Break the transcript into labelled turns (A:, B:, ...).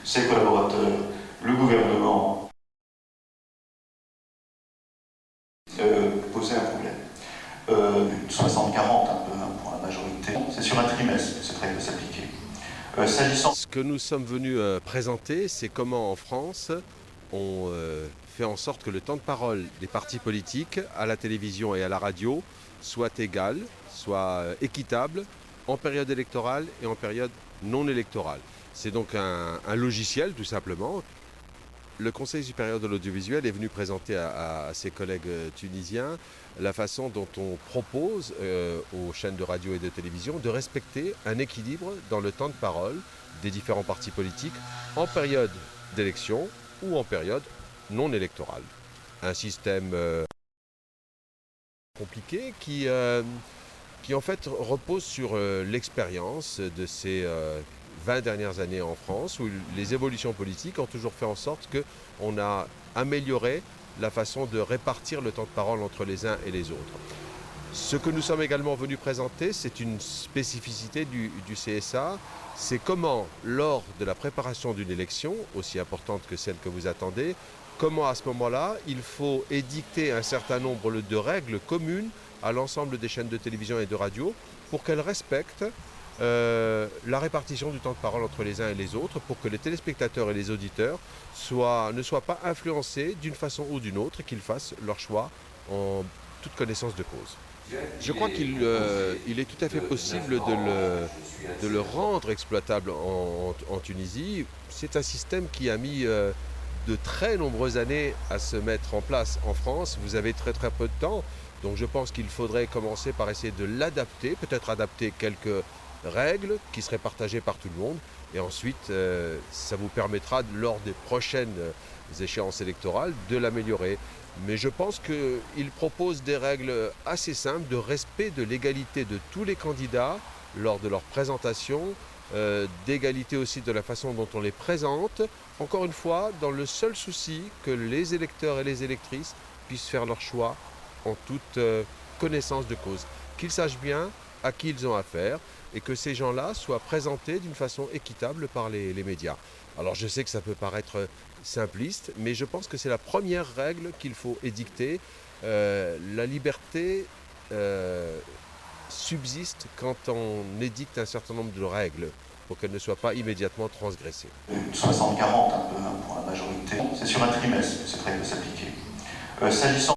A: ses collaborateurs, le gouvernement, poser un problème. 60-40 un peu pour la majorité. C'est sur un trimestre que cette règle s'appliquer. S'agissant...
B: Ce que nous sommes venus présenter, c'est comment en France on fait en sorte que le temps de parole des partis politiques à la télévision et à la radio soit égal, soit équitable en période électorale et en période non électorale. C'est donc un logiciel tout simplement. Le Conseil supérieur de l'audiovisuel est venu présenter à ses collègues tunisiens la façon dont on propose aux chaînes de radio et de télévision de respecter un équilibre dans le temps de parole des différents partis politiques en période d'élection ou en période non électorale. Un système compliqué qui en fait repose sur l'expérience de ces 20 dernières années en France, où les évolutions politiques ont toujours fait en sorte qu'on a amélioré la façon de répartir le temps de parole entre les uns et les autres. Ce que nous sommes également venus présenter, c'est une spécificité du CSA, c'est comment, lors de la préparation d'une élection, aussi importante que celle que vous attendez, comment à ce moment-là, il faut édicter un certain nombre de règles communes à l'ensemble des chaînes de télévision et de radio pour qu'elles respectent la répartition du temps de parole entre les uns et les autres, pour que les téléspectateurs et les auditeurs ne soient pas influencés d'une façon ou d'une autre et qu'ils fassent leur choix en toute connaissance de cause. Je crois qu'il est tout à fait possible de le rendre exploitable en Tunisie. C'est un système qui a mis de très nombreuses années à se mettre en place en France. Vous avez très peu de temps, donc je pense qu'il faudrait commencer par essayer de l'adapter, peut-être adapter quelques règles qui seraient partagées par tout le monde, et ensuite ça vous permettra lors des prochaines échéances électorales de l'améliorer. Mais je pense qu'il propose des règles assez simples de respect de l'égalité de tous les candidats lors de leur présentation, d'égalité aussi de la façon dont on les présente, encore une fois dans le seul souci que les électeurs et les électrices puissent faire leur choix en toute connaissance de cause, qu'ils sachent bien à qui ils ont affaire et que ces gens-là soient présentés d'une façon équitable par les médias. Alors je sais que ça peut paraître simpliste, mais je pense que c'est la première règle qu'il faut édicter. La liberté subsiste quand on édicte un certain nombre de règles pour qu'elles ne soient pas immédiatement transgressées.
A: 60-40 un peu pour la majorité. C'est sur un trimestre que cette règle s'appliquer. S'agissant